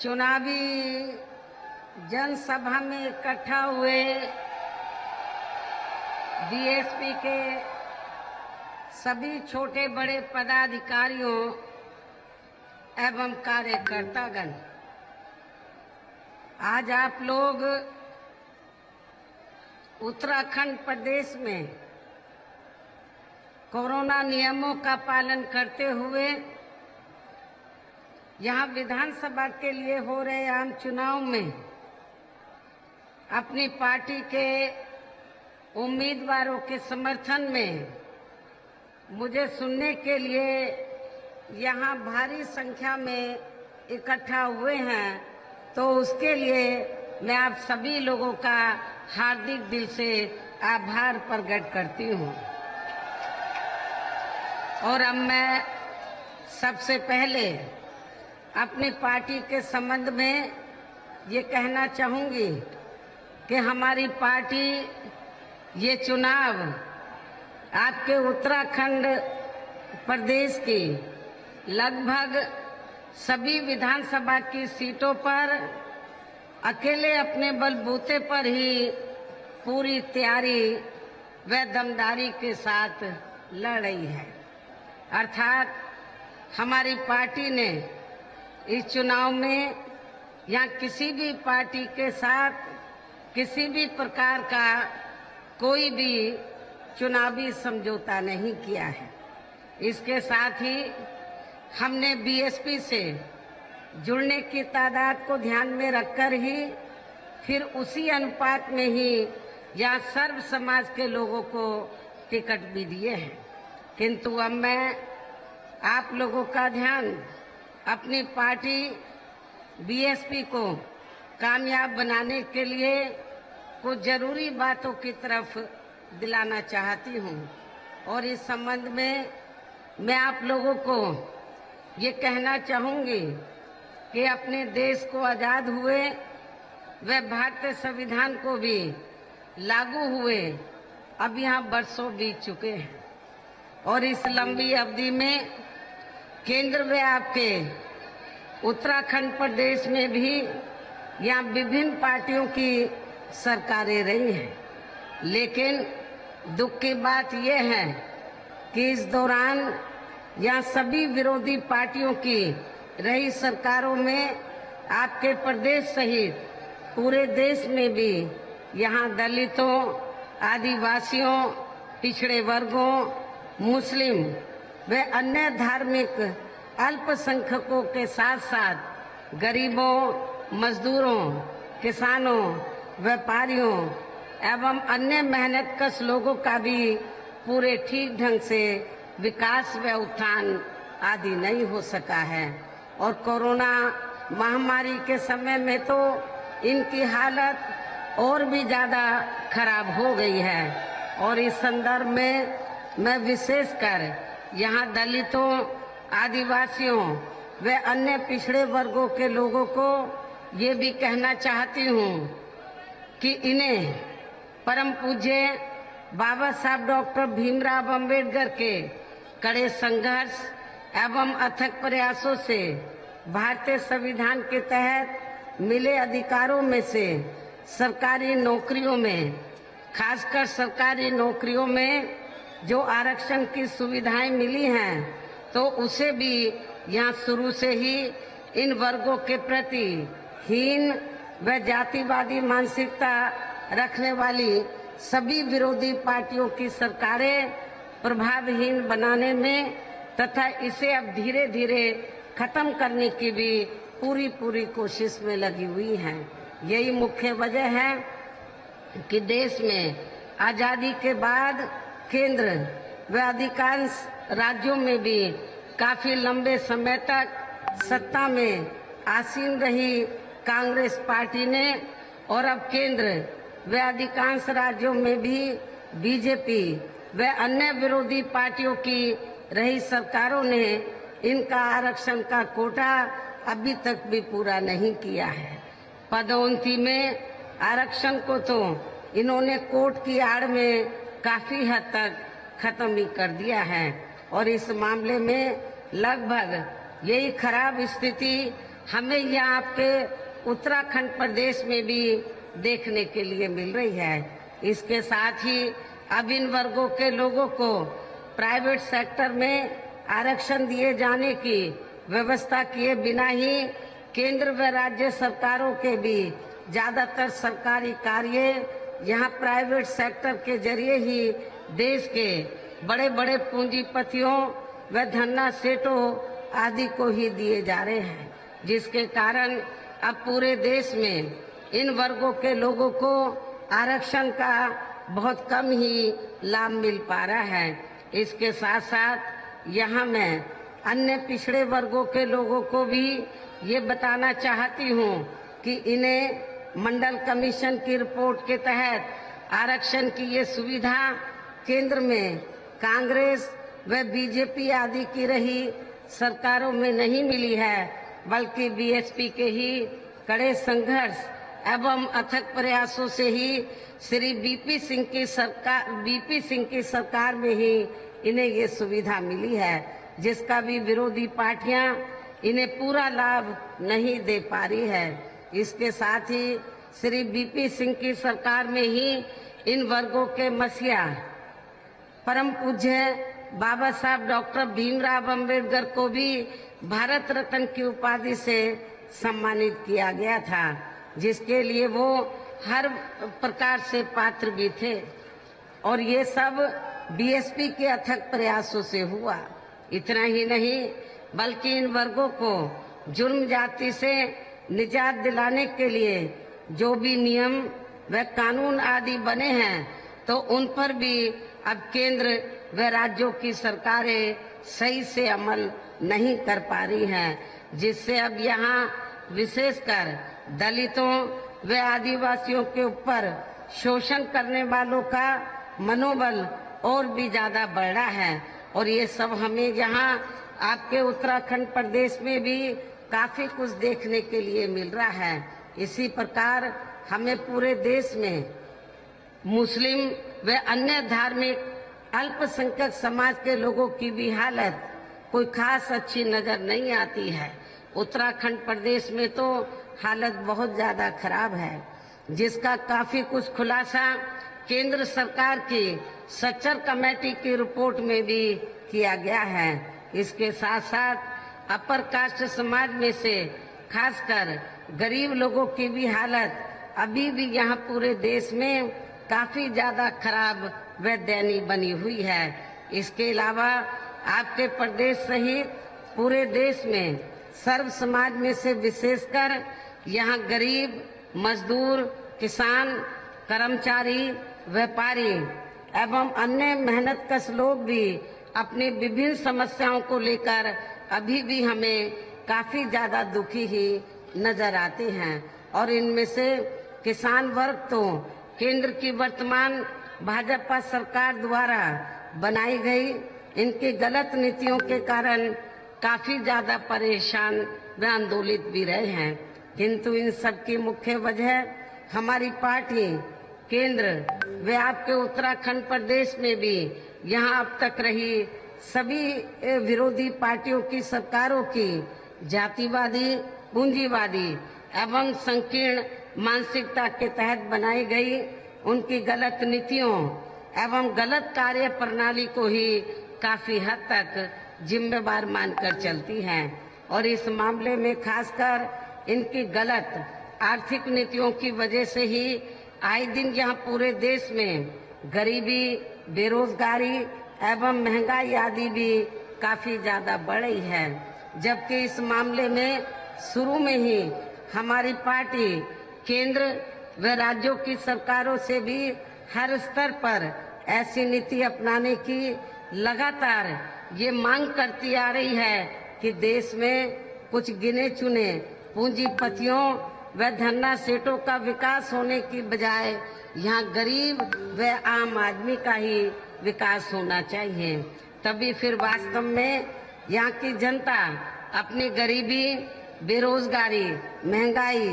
चुनावी जनसभा में इकट्ठा हुए बीएसपी के सभी छोटे बड़े पदाधिकारियों एवं कार्यकर्तागण, आज आप लोग उत्तराखंड प्रदेश में कोरोना नियमों का पालन करते हुए यहाँ विधानसभा के लिए हो रहे आम चुनाव में अपनी पार्टी के उम्मीदवारों के समर्थन में मुझे सुनने के लिए यहाँ भारी संख्या में इकट्ठा हुए हैं, तो उसके लिए मैं आप सभी लोगों का हार्दिक दिल से आभार प्रकट करती हूँ। और अब मैं सबसे पहले अपनी पार्टी के संबंध में ये कहना चाहूँगी कि हमारी पार्टी ये चुनाव आपके उत्तराखंड प्रदेश की लगभग सभी विधानसभा की सीटों पर अकेले अपने बलबूते पर ही पूरी तैयारी व दमदारी के साथ लड़ रही है। अर्थात हमारी पार्टी ने इस चुनाव में या किसी भी पार्टी के साथ किसी भी प्रकार का कोई भी चुनावी समझौता नहीं किया है। इसके साथ ही हमने बीएसपी से जुड़ने की तादाद को ध्यान में रखकर ही फिर उसी अनुपात में ही या सर्व समाज के लोगों को टिकट भी दिए हैं। किंतु अब मैं आप लोगों का ध्यान अपनी पार्टी बीएसपी को कामयाब बनाने के लिए कुछ जरूरी बातों की तरफ दिलाना चाहती हूँ। और इस संबंध में मैं आप लोगों को ये कहना चाहूँगी कि अपने देश को आज़ाद हुए व भारतीय संविधान को भी लागू हुए अब यहाँ बरसों बीत चुके हैं, और इस लंबी अवधि में केंद्र में आपके उत्तराखंड प्रदेश में भी यहाँ विभिन्न पार्टियों की सरकारें रही हैं। लेकिन दुख की बात यह है कि इस दौरान यहाँ सभी विरोधी पार्टियों की रही सरकारों में आपके प्रदेश सहित पूरे देश में भी यहाँ दलितों, आदिवासियों, पिछड़े वर्गों, मुस्लिम व अन्य धार्मिक अल्पसंख्यकों के साथ साथ गरीबों, मजदूरों, किसानों, व्यापारियों एवं अन्य मेहनतकश लोगों का भी पूरे ठीक ढंग से विकास व उत्थान आदि नहीं हो सका है। और कोरोना महामारी के समय में तो इनकी हालत और भी ज़्यादा खराब हो गई है। और इस संदर्भ में मैं विशेषकर यहाँ दलितों, आदिवासियों व अन्य पिछड़े वर्गों के लोगों को ये भी कहना चाहती हूँ कि इन्हें परम पूज्य बाबा साहब डॉक्टर भीमराव अंबेडकर के कड़े संघर्ष एवं अथक प्रयासों से भारतीय संविधान के तहत मिले अधिकारों में से सरकारी नौकरियों में, खासकर सरकारी नौकरियों में जो आरक्षण की सुविधाएं मिली हैं, तो उसे भी यहाँ शुरू से ही इन वर्गों के प्रति हीन व जातिवादी मानसिकता रखने वाली सभी विरोधी पार्टियों की सरकारें प्रभावहीन बनाने में तथा इसे अब धीरे धीरे खत्म करने की भी पूरी कोशिश में लगी हुई हैं। यही मुख्य वजह है कि देश में आजादी के बाद केंद्र व अधिकांश राज्यों में भी काफी लंबे समय तक सत्ता में आसीन रही कांग्रेस पार्टी ने, और अब केंद्र व अधिकांश राज्यों में भी बीजेपी व अन्य विरोधी पार्टियों की रही सरकारों ने इनका आरक्षण का कोटा अभी तक भी पूरा नहीं किया है। पदोन्नति में आरक्षण को तो इन्होंने कोर्ट की आड़ में काफी हद तक खत्म ही कर दिया है, और इस मामले में लगभग यही खराब स्थिति हमें यहाँ आपके उत्तराखंड प्रदेश में भी देखने के लिए मिल रही है। इसके साथ ही अब इन वर्गों के लोगों को प्राइवेट सेक्टर में आरक्षण दिए जाने की व्यवस्था किए बिना ही केंद्र व राज्य सरकारों के भी ज्यादातर सरकारी कार्य यहाँ प्राइवेट सेक्टर के जरिए ही देश के बड़े बड़े पूंजीपतियों व धन्ना सेठों आदि को ही दिए जा रहे हैं, जिसके कारण अब पूरे देश में इन वर्गों के लोगों को आरक्षण का बहुत कम ही लाभ मिल पा रहा है। इसके साथ साथ यहाँ मैं अन्य पिछड़े वर्गों के लोगों को भी ये बताना चाहती हूँ कि इन्हें मंडल कमीशन की रिपोर्ट के तहत आरक्षण की ये सुविधा केंद्र में कांग्रेस व बीजेपी आदि की रही सरकारों में नहीं मिली है, बल्कि बीएसपी के ही कड़े संघर्ष एवं अथक प्रयासों से ही श्री बीपी सिंह की सरकार में ही इन्हें ये सुविधा मिली है, जिसका भी विरोधी पार्टियां इन्हें पूरा लाभ नहीं दे पा रही है। इसके साथ ही श्री बीपी सिंह की सरकार में ही इन वर्गों के मसीहा परम पूज्य बाबा साहब डॉक्टर भीमराव अंबेडकर को भी भारत रत्न की उपाधि से सम्मानित किया गया था, जिसके लिए वो हर प्रकार से पात्र भी थे। और ये सब बीएसपी के अथक प्रयासों से हुआ। इतना ही नहीं बल्कि इन वर्गों को जुर्म जाति से निजात दिलाने के लिए जो भी नियम व कानून आदि बने हैं, तो उन पर भी अब केंद्र व राज्यों की सरकारें सही से अमल नहीं कर पा रही हैं, जिससे अब यहाँ विशेषकर दलितों व आदिवासियों के ऊपर शोषण करने वालों का मनोबल और भी ज्यादा बढ़ रहा है। और ये सब हमें यहाँ आपके उत्तराखंड प्रदेश में भी काफी कुछ देखने के लिए मिल रहा है। इसी प्रकार हमें पूरे देश में मुस्लिम व अन्य धार्मिक अल्पसंख्यक समाज के लोगों की भी हालत कोई खास अच्छी नजर नहीं आती है। उत्तराखंड प्रदेश में तो हालत बहुत ज्यादा खराब है, जिसका काफी कुछ खुलासा केंद्र सरकार की सच्चर कमेटी की रिपोर्ट में भी किया गया है। इसके साथ साथ अपर कास्ट समाज में से खासकर गरीब लोगों की भी हालत अभी भी यहाँ पूरे देश में काफी ज्यादा खराब व दयनीय बनी हुई है। इसके अलावा आपके प्रदेश सहित पूरे देश में सर्व समाज में से विशेषकर यहाँ गरीब, मजदूर, किसान, कर्मचारी, व्यापारी एवं अन्य मेहनतकश लोग भी अपनी विभिन्न समस्याओं को लेकर अभी भी हमें काफी ज्यादा दुखी ही नजर आते हैं। और इनमें से किसान वर्ग तो केंद्र की वर्तमान भाजपा सरकार द्वारा बनाई गई इनकी गलत नीतियों के कारण काफी ज्यादा परेशान व आंदोलित भी रहे हैं, किंतु इन सब की मुख्य वजह हमारी पार्टी केंद्र व आपके उत्तराखंड प्रदेश में भी यहाँ अब तक रही सभी विरोधी पार्टियों की सरकारों की जातिवादी, पूंजीवादी एवं संकीर्ण मानसिकता के तहत बनाई गई उनकी गलत नीतियों एवं गलत कार्य प्रणाली को ही काफी हद तक जिम्मेवार मानकर चलती हैं। और इस मामले में खासकर इनकी गलत आर्थिक नीतियों की वजह से ही आए दिन यहाँ पूरे देश में गरीबी, बेरोजगारी एवं महंगाई आदि भी काफी ज्यादा बढ़ रही है। जबकि इस मामले में शुरू में ही हमारी पार्टी केंद्र व राज्यों की सरकारों से भी हर स्तर पर ऐसी नीति अपनाने की लगातार ये मांग करती आ रही है कि देश में कुछ गिने चुने पूंजीपतियों व धन्ना सेठों का विकास होने की बजाय यहाँ गरीब व आम आदमी का ही विकास होना चाहिए। तभी फिर वास्तव में यहाँ की जनता अपनी गरीबी, बेरोजगारी, महंगाई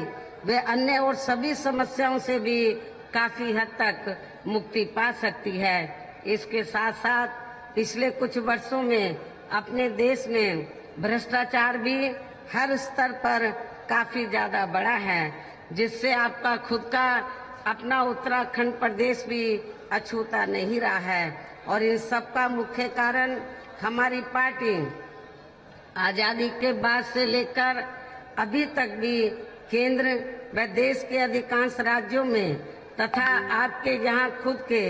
व अन्य और सभी समस्याओं से भी काफी हद तक मुक्ति पा सकती है। इसके साथ साथ पिछले कुछ वर्षों में अपने देश में भ्रष्टाचार भी हर स्तर पर काफी ज्यादा बढ़ा है, जिससे आपका खुद का अपना उत्तराखंड प्रदेश भी अछूता नहीं रहा है। और इन सब का मुख्य कारण हमारी पार्टी आजादी के बाद से लेकर अभी तक भी केंद्र व देश के अधिकांश राज्यों में तथा आपके यहाँ खुद के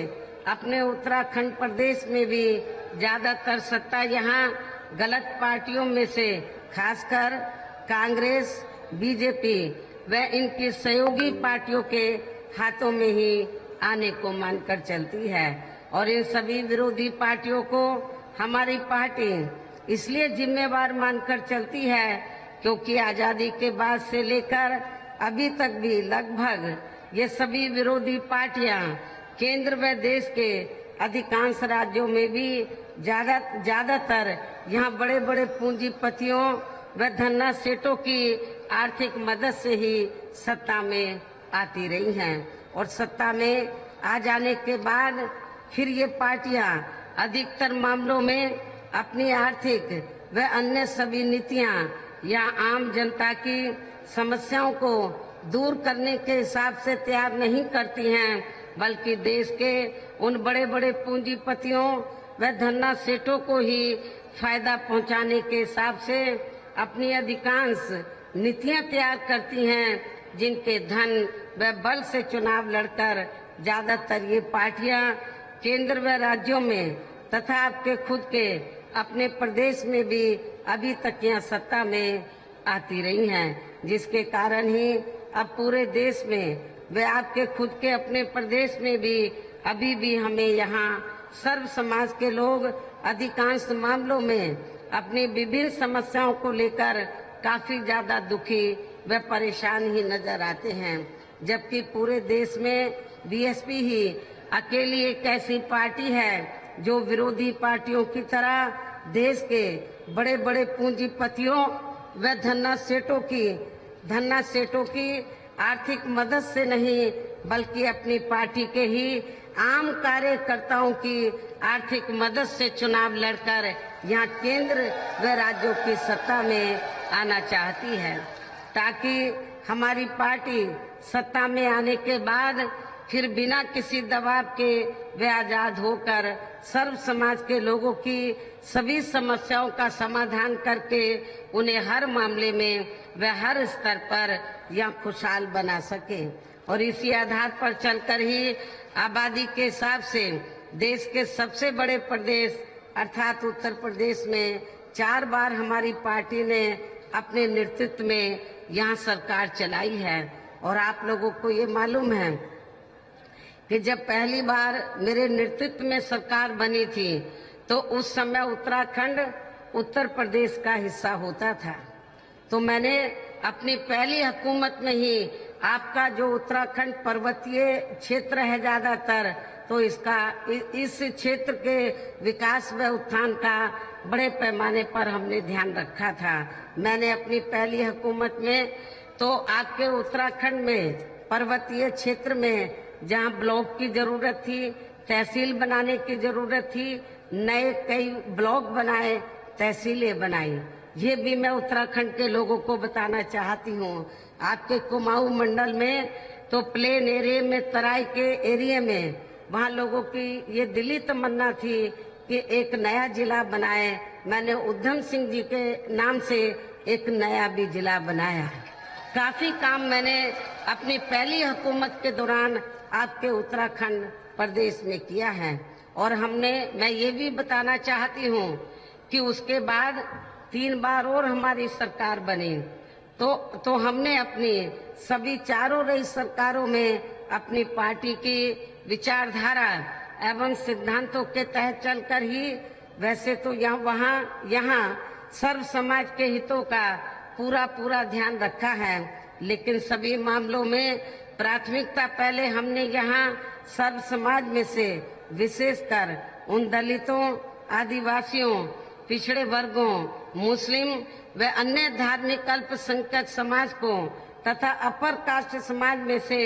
अपने उत्तराखंड प्रदेश में भी ज्यादातर सत्ता यहाँ गलत पार्टियों में से खासकर कांग्रेस, बीजेपी व इनकी सहयोगी पार्टियों के हाथों में ही आने को मानकर चलती है। और इन सभी विरोधी पार्टियों को हमारी पार्टी इसलिए जिम्मेवार मानकर चलती है क्योंकि आजादी के बाद से लेकर अभी तक भी लगभग ये सभी विरोधी पार्टियां केंद्र व देश के अधिकांश राज्यों में भी ज्यादातर यहाँ बड़े बड़े पूंजीपतियों व धन्ना सेठों की आर्थिक मदद से ही सत्ता में आती रही हैं। और सत्ता में आ जाने के बाद फिर ये पार्टियां अधिकतर मामलों में अपनी आर्थिक व अन्य सभी नीतियां या आम जनता की समस्याओं को दूर करने के हिसाब से तैयार नहीं करती हैं, बल्कि देश के उन बड़े बड़े पूंजीपतियों व धन्ना सेठों को ही फायदा पहुंचाने के हिसाब से अपनी अधिकांश नीतियां तैयार करती हैं, जिनके धन व बल से चुनाव लड़कर ज्यादातर ये पार्टियां केंद्र व राज्यों में तथा आपके खुद के अपने प्रदेश में भी अभी तक यहाँ सत्ता में आती रही हैं, जिसके कारण ही अब पूरे देश में व आपके खुद के अपने प्रदेश में भी अभी भी हमें यहाँ सर्व समाज के लोग अधिकांश मामलों में अपनी विभिन्न समस्याओं को लेकर काफी ज्यादा दुखी व परेशान ही नजर आते हैं। जबकि पूरे देश में बीएसपी ही अकेली एक ऐसी पार्टी है जो विरोधी पार्टियों की तरह देश के बड़े बड़े पूंजीपतियों व धन्ना सेठों की आर्थिक मदद से नहीं, बल्कि अपनी पार्टी के ही आम कार्यकर्ताओं की आर्थिक मदद से चुनाव लड़कर यहाँ केंद्र व राज्यों की सत्ता में आना चाहती है, ताकि हमारी पार्टी सत्ता में आने के बाद फिर बिना किसी दबाव के वे आजाद होकर सर्व समाज के लोगों की सभी समस्याओं का समाधान करके उन्हें हर मामले में व हर स्तर पर यह खुशहाल बना सके। और इसी आधार पर चलकर ही आबादी के हिसाब से देश के सबसे बड़े प्रदेश अर्थात उत्तर प्रदेश में 4 बार हमारी पार्टी ने अपने नेतृत्व में यहाँ सरकार चलाई है। और आप लोगों को ये मालूम है कि जब पहली बार मेरे नेतृत्व में सरकार बनी थी तो उस समय उत्तराखंड उत्तर प्रदेश का हिस्सा होता था। तो मैंने अपनी पहली हुकूमत में ही आपका जो उत्तराखंड पर्वतीय क्षेत्र है ज्यादातर, तो इस क्षेत्र के विकास व उत्थान का बड़े पैमाने पर हमने ध्यान रखा था। मैंने अपनी पहली हुकूमत में तो आपके उत्तराखंड में पर्वतीय क्षेत्र में जहां ब्लॉक की जरूरत थी, तहसील बनाने की जरूरत थी, नए कई ब्लॉक बनाए, तहसीलें बनाई। ये भी मैं उत्तराखंड के लोगों को बताना चाहती हूँ। आपके कुमाऊं मंडल में तो प्लेन एरिया में, तराई के एरिया में, वहाँ लोगों की ये दिली तमन्ना थी कि एक नया जिला बनाए। मैंने उधम सिंह जी के नाम से एक नया भी जिला बनाया। काफी काम मैंने अपनी पहली हुकूमत के दौरान आपके उत्तराखंड प्रदेश में किया है। और मैं ये भी बताना चाहती हूँ कि उसके बाद 3 बार और हमारी सरकार बनी तो हमने अपनी सभी चारों रही सरकारों में अपनी पार्टी की विचारधारा एवं सिद्धांतों के तहत चलकर ही, वैसे तो यहाँ सर्व समाज के हितों का पूरा ध्यान रखा है, लेकिन सभी मामलों में प्राथमिकता पहले हमने यहाँ सर्व समाज में से विशेषकर उन दलितों, आदिवासियों, पिछड़े वर्गों, मुस्लिम व अन्य धार्मिक अल्पसंख्यक समाज को तथा अपर कास्ट समाज में से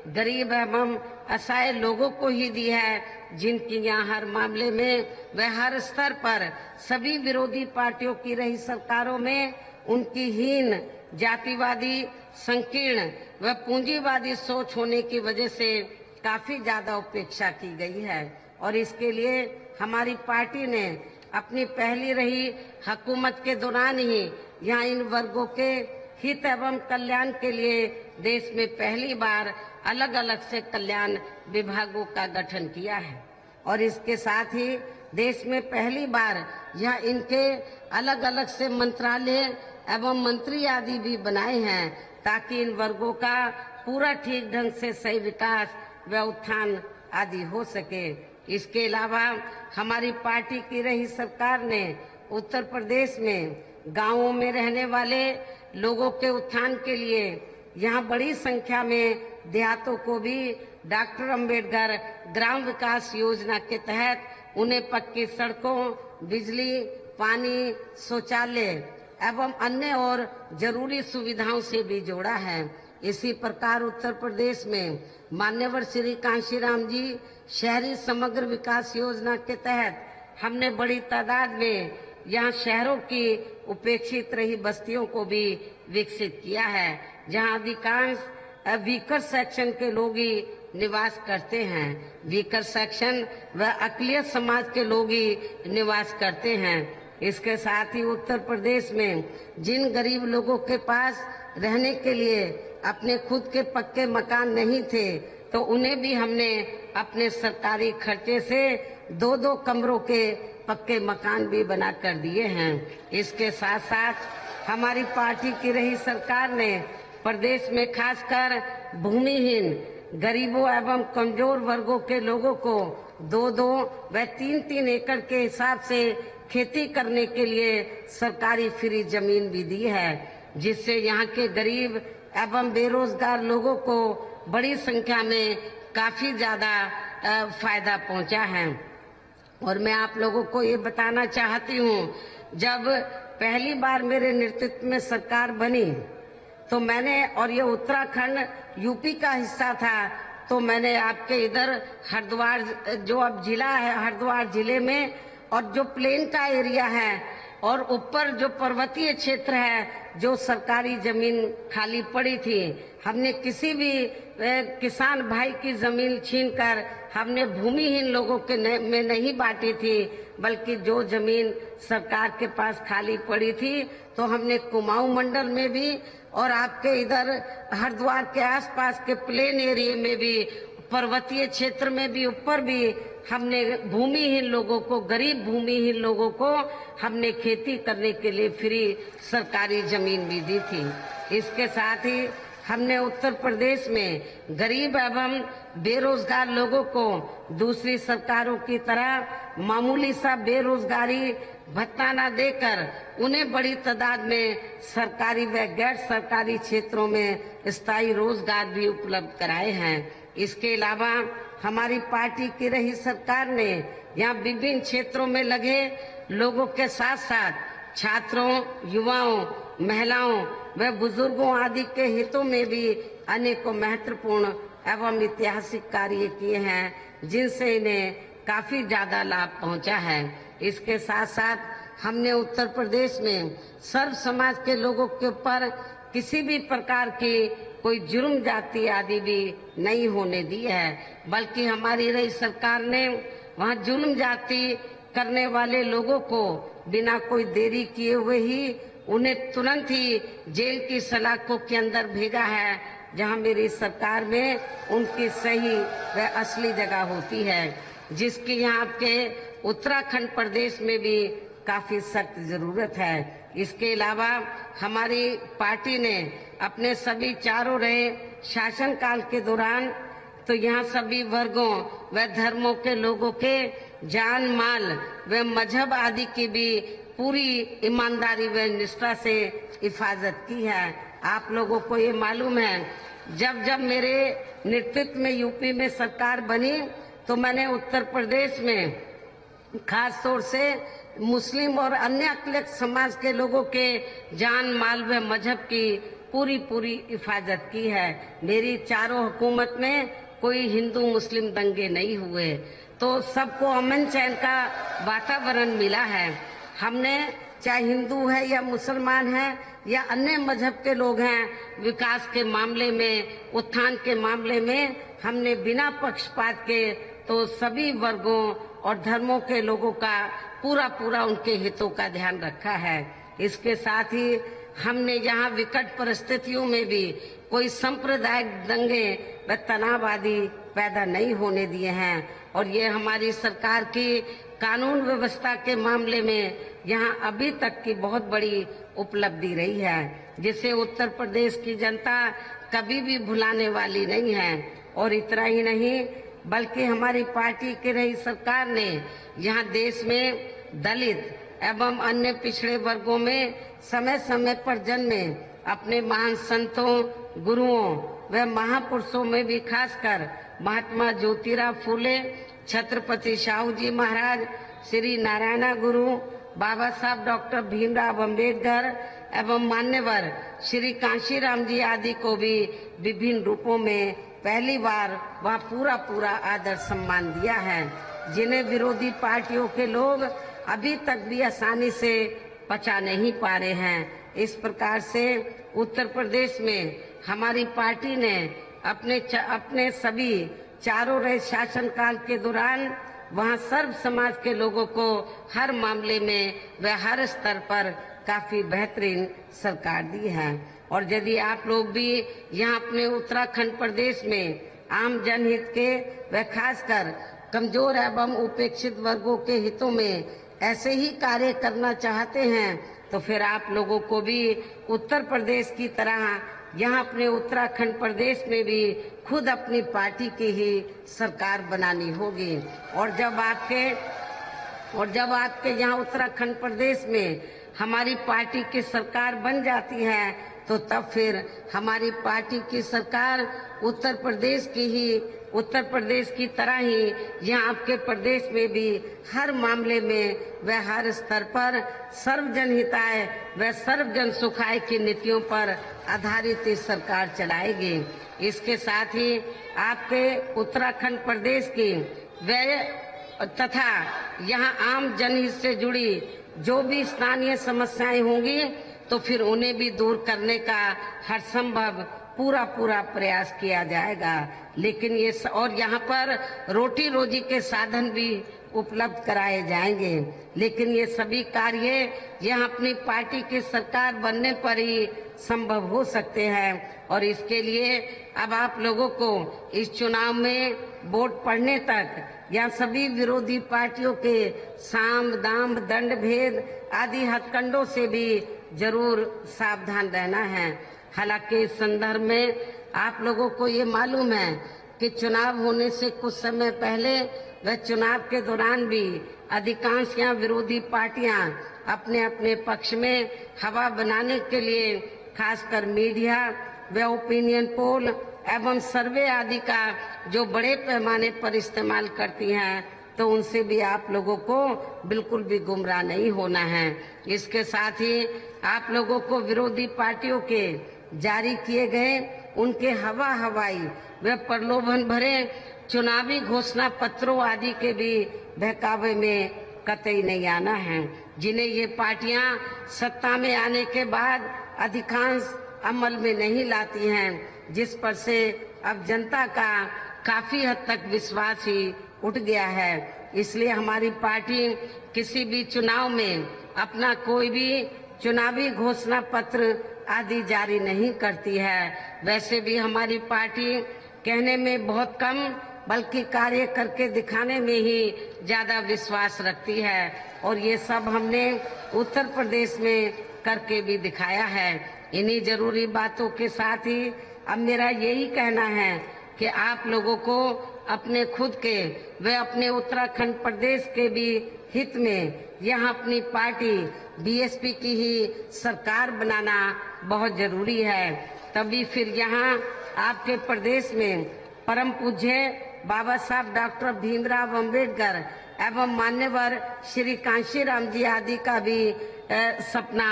गरीब एवं असहाय लोगों को ही दी है, जिनकी यहाँ हर मामले में व हर स्तर पर सभी विरोधी पार्टियों की रही सरकारों में उनकी हीन, जातिवादी, संकीर्ण व पूंजीवादी सोच होने की वजह से काफी ज्यादा उपेक्षा की गई है और इसके लिए हमारी पार्टी ने अपनी पहली रही हुकूमत के दौरान ही यहाँ इन वर्गों के हित एवं कल्याण के लिए देश में पहली बार अलग अलग से कल्याण विभागों का गठन किया है और इसके साथ ही देश में पहली बार यहाँ इनके अलग अलग से मंत्रालय एवं मंत्री आदि भी बनाए हैं ताकि इन वर्गों का पूरा ठीक ढंग से सही विकास व उत्थान आदि हो सके। इसके अलावा हमारी पार्टी की रही सरकार ने उत्तर प्रदेश में गांवों में रहने वाले लोगों के उत्थान के लिए यहाँ बड़ी संख्या में देहातों को भी डॉक्टर अंबेडकर ग्राम विकास योजना के तहत उन्हें पक्की सड़कों, बिजली, पानी, शौचालय एवं अन्य और जरूरी सुविधाओं से भी जोड़ा है। इसी प्रकार उत्तर प्रदेश में मान्यवर श्री कांशीराम जी शहरी समग्र विकास योजना के तहत हमने बड़ी तादाद में यहाँ शहरों की उपेक्षित रही बस्तियों को भी विकसित किया है, जहाँ अधिकांश वीकर सेक्शन के लोग ही निवास करते हैं। वीकर सेक्शन व अकलियत समाज के लोग ही निवास करते हैं। इसके साथ ही उत्तर प्रदेश में जिन गरीब लोगों के पास रहने के लिए अपने खुद के पक्के मकान नहीं थे तो उन्हें भी हमने अपने सरकारी खर्चे से 2-2 कमरों के पक्के मकान भी बना कर दिए हैं। इसके साथ साथ हमारी पार्टी की रही सरकार ने प्रदेश में खासकर भूमिहीन, गरीबों एवं कमजोर वर्गों के लोगों को 2-2 व 3-3 एकड़ के हिसाब से खेती करने के लिए सरकारी फ्री जमीन भी दी है, जिससे यहाँ के गरीब एवं बेरोजगार लोगों को बड़ी संख्या में काफी ज्यादा फायदा पहुंचा है। और मैं आप लोगों को ये बताना चाहती हूँ, जब पहली बार मेरे नेतृत्व में सरकार बनी तो मैंने, और ये उत्तराखंड यूपी का हिस्सा था, तो मैंने आपके इधर हरिद्वार जो अब जिला है, हरिद्वार जिले में और जो प्लेन का एरिया है और ऊपर जो पर्वतीय क्षेत्र है, जो सरकारी जमीन खाली पड़ी थी, हमने किसी भी किसान भाई की जमीन छीनकर हमने भूमिहीन लोगों के में नहीं बांटी थी, बल्कि जो जमीन सरकार के पास खाली पड़ी थी तो हमने कुमाऊं मंडल में भी और आपके इधर हरिद्वार के आसपास के प्लेन एरिया में भी, पर्वतीय क्षेत्र में भी, ऊपर भी हमने भूमिहीन लोगों को, गरीब भूमिहीन लोगों को हमने खेती करने के लिए फ्री सरकारी जमीन भी दी थी। इसके साथ ही हमने उत्तर प्रदेश में गरीब एवं बेरोजगार लोगों को दूसरी सरकारों की तरह मामूली सा बेरोजगारी भत्ता न देकर उन्हें बड़ी तादाद में सरकारी व गैर सरकारी क्षेत्रों में स्थायी रोजगार भी उपलब्ध कराए हैं। इसके अलावा हमारी पार्टी की रही सरकार ने यहाँ विभिन्न क्षेत्रों में लगे लोगों के साथ साथ छात्रों, युवाओं, महिलाओं व बुजुर्गों आदि के हितों में भी अनेकों महत्वपूर्ण एवं ऐतिहासिक कार्य किए हैं, जिनसे इन्हें काफी ज्यादा लाभ पहुंचा है। इसके साथ साथ हमने उत्तर प्रदेश में सर्व समाज के लोगों के ऊपर किसी भी प्रकार की कोई जुर्म जाति आदि भी नहीं होने दी है, बल्कि हमारी रही सरकार ने वहाँ जुर्म जाति करने वाले लोगों को बिना कोई देरी किए हुए ही उन्हें तुरंत ही जेल की सलाखों के अंदर भेजा है, जहाँ मेरी सरकार में उनकी सही व असली जगह होती है, जिसकी यहाँ आपके उत्तराखंड प्रदेश में भी काफी सख्त जरूरत है। इसके अलावा हमारी पार्टी ने अपने सभी चारों रहे शासनकाल के दौरान तो यहाँ सभी वर्गों व धर्मों के लोगों के जान, माल व मजहब आदि की भी पूरी ईमानदारी व निष्ठा से हिफाजत की है। आप लोगों को ये मालूम है, जब जब मेरे नेतृत्व में यूपी में सरकार बनी तो मैंने उत्तर प्रदेश में खास तौर से मुस्लिम और अन्य अकलियत समाज के लोगों के जान, माल व मजहब की पूरी हिफाजत की है। मेरी चारों हुकूमत में कोई हिंदू मुस्लिम दंगे नहीं हुए, तो सबको अमन चैन का वातावरण मिला है। हमने चाहे हिंदू है या मुसलमान है या अन्य मजहब के लोग हैं, विकास के मामले में, उत्थान के मामले में हमने बिना पक्षपात के तो सभी वर्गों और धर्मों के लोगों का पूरा उनके हितों का ध्यान रखा है। इसके साथ ही हमने यहाँ विकट परिस्थितियों में भी कोई सांप्रदायिक दंगे व तनाव आदि पैदा नहीं होने दिए हैं और ये हमारी सरकार की कानून व्यवस्था के मामले में यहाँ अभी तक की बहुत बड़ी उपलब्धि रही है, जिसे उत्तर प्रदेश की जनता कभी भी भुलाने वाली नहीं है। और इतना ही नहीं बल्कि हमारी पार्टी की रही सरकार ने यहाँ देश में दलित एवं अन्य पिछड़े वर्गों में समय समय पर जन्मे अपने महान संतों, गुरुओं व महापुरुषों में भी खासकर महात्मा ज्योतिराव फूले, छत्रपति शाहू जी महाराज, श्री नारायण गुरु, बाबा साहब डॉक्टर भीमराव अम्बेडकर एवं मान्यवर श्री कांशीराम जी आदि को भी विभिन्न रूपों में पहली बार वह पूरा आदर सम्मान दिया है, जिन्हें विरोधी पार्टियों के लोग अभी तक भी आसानी से पचा नहीं पा रहे हैं। इस प्रकार से उत्तर प्रदेश में हमारी पार्टी ने अपने सभी चारों रहे शासनकाल के दौरान वहां सर्व समाज के लोगों को हर मामले में व हर स्तर पर काफी बेहतरीन सरकार दी है। और यदि आप लोग भी यहाँ अपने उत्तराखंड प्रदेश में आम जनहित के व खासकर कमजोर एवं उपेक्षित वर्गों के हितों में ऐसे ही कार्य करना चाहते हैं तो फिर आप लोगों को भी उत्तर प्रदेश की तरह यहाँ अपने उत्तराखंड प्रदेश में भी खुद अपनी पार्टी की ही सरकार बनानी होगी। और जब आपके यहाँ उत्तराखंड प्रदेश में हमारी पार्टी की सरकार बन जाती है तो तब फिर हमारी पार्टी की सरकार उत्तर प्रदेश की तरह ही यहाँ आपके प्रदेश में भी हर मामले में व हर स्तर पर सर्वजन हिताय व सर्वजन सुखाय की नीतियों पर आधारित इस सरकार चलाएगी। इसके साथ ही आपके उत्तराखंड प्रदेश की व्यय तथा यहाँ आम जनहित से जुड़ी जो भी स्थानीय समस्याएं होंगी तो फिर उन्हें भी दूर करने का हर संभव पूरा प्रयास किया जाएगा। लेकिन और यहाँ पर रोटी रोजी के साधन भी उपलब्ध कराए जाएंगे। लेकिन ये सभी कार्य यहाँ अपनी पार्टी की सरकार बनने पर ही संभव हो सकते हैं। और इसके लिए अब आप लोगों को इस चुनाव में वोट पड़ने तक यहाँ सभी विरोधी पार्टियों के साम दाम दंड भेद आदि हथकंडों से भी जरूर सावधान रहना है। हालांकि इस संदर्भ में आप लोगों को ये मालूम है कि चुनाव होने से कुछ समय पहले व चुनाव के दौरान भी अधिकांश यहाँ विरोधी पार्टियां अपने अपने पक्ष में हवा बनाने के लिए खासकर मीडिया व ओपिनियन पोल एवं सर्वे आदि का जो बड़े पैमाने पर इस्तेमाल करती हैं, तो उनसे भी आप लोगों को बिल्कुल भी गुमराह नहीं होना है। इसके साथ ही आप लोगों को विरोधी पार्टियों के जारी किए गए उनके हवाई व प्रलोभन भरे चुनावी घोषणा पत्रों आदि के भी बहकावे में कतई नहीं आना है, जिन्हें ये पार्टियां सत्ता में आने के बाद अधिकांश अमल में नहीं लाती हैं, जिस पर से अब जनता का काफी हद तक विश्वास ही उठ गया है। इसलिए हमारी पार्टी किसी भी चुनाव में अपना कोई भी चुनावी घोषणा पत्र आदि जारी नहीं करती है। वैसे भी हमारी पार्टी कहने में बहुत कम बल्कि कार्य करके दिखाने में ही ज्यादा विश्वास रखती है और ये सब हमने उत्तर प्रदेश में करके भी दिखाया है। इन्हीं जरूरी बातों के साथ ही अब मेरा यही कहना है कि आप लोगों को अपने खुद के व अपने उत्तराखंड प्रदेश के भी हित में यहाँ अपनी पार्टी बीएसपी की ही सरकार बनाना बहुत जरूरी है। तभी फिर यहाँ आपके प्रदेश में परम पूज्य बाबा साहब डॉक्टर भीमराव अम्बेडकर एवं मान्यवर श्री कांशीराम जी आदि का भी सपना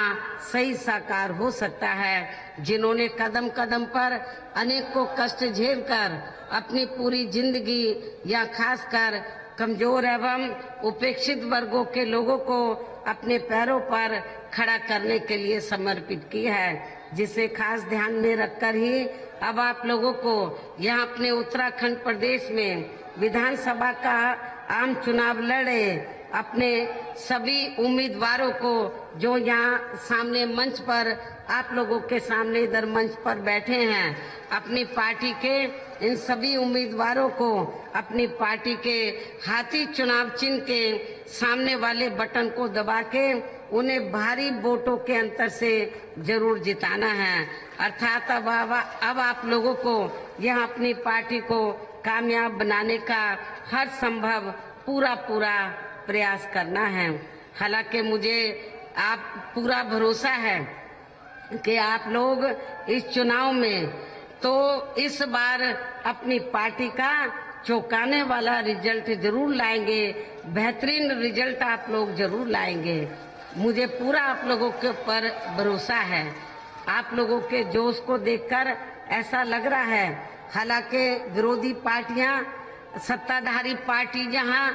सही साकार हो सकता है, जिन्होंने कदम कदम पर अनेकों कष्ट झेलकर अपनी पूरी जिंदगी या खासकर कमजोर एवं उपेक्षित वर्गों के लोगों को अपने पैरों पर खड़ा करने के लिए समर्पित की है, जिसे खास ध्यान में रखकर ही अब आप लोगों को यहाँ अपने उत्तराखंड प्रदेश में विधानसभा का आम चुनाव लड़े अपने सभी उम्मीदवारों को जो यहाँ सामने मंच पर आप लोगों के सामने इधर मंच पर बैठे हैं, अपनी पार्टी के इन सभी उम्मीदवारों को अपनी पार्टी के हाथी चुनाव चिन्ह के सामने वाले बटन को दबा के उन्हें भारी वोटों के अंतर से जरूर जिताना है। अर्थात अब आप लोगों को यह अपनी पार्टी को कामयाब बनाने का हर संभव पूरा प्रयास करना है। हालांकि मुझे आप पूरा भरोसा है कि आप लोग इस चुनाव में तो इस बार अपनी पार्टी का चौंकाने वाला रिजल्ट जरूर लाएंगे, बेहतरीन रिजल्ट आप लोग जरूर लाएंगे। मुझे पूरा आप लोगों के ऊपर भरोसा है। आप लोगों के जोश को देखकर ऐसा लग रहा है, हालांकि विरोधी पार्टियां, सत्ताधारी पार्टी जहां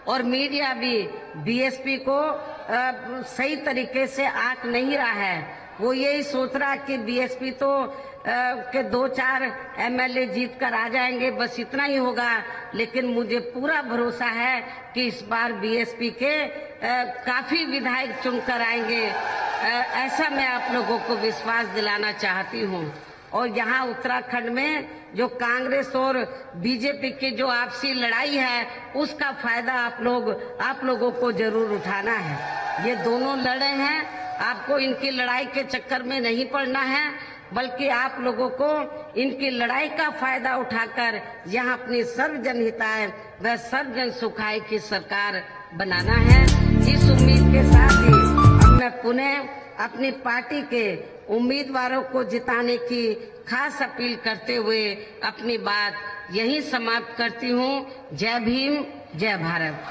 और मीडिया भी बीएसपी को सही तरीके से आंक नहीं रहा है। वो यही सोच रहा कि बीएसपी तो के 2-4 एमएलए जीत कर आ जाएंगे, बस इतना ही होगा। लेकिन मुझे पूरा भरोसा है कि इस बार बीएसपी के काफी विधायक चुनकर आएंगे। ऐसा मैं आप लोगों को विश्वास दिलाना चाहती हूँ। और यहाँ उत्तराखंड में जो कांग्रेस और बीजेपी की जो आपसी लड़ाई है, उसका फायदा आप लोगों को जरूर उठाना है। ये दोनों लड़े हैं, आपको इनकी लड़ाई के चक्कर में नहीं पड़ना है, बल्कि आप लोगों को इनकी लड़ाई का फायदा उठाकर यहाँ अपनी सर्वजन हिताय व सर्वजन सुखाय की सरकार बनाना है। इस उम्मीद के साथ ही अब मैं पुनः अपनी पार्टी के उम्मीदवारों को जिताने की खास अपील करते हुए अपनी बात यहीं समाप्त करती हूँ। जय भीम, जय भारत।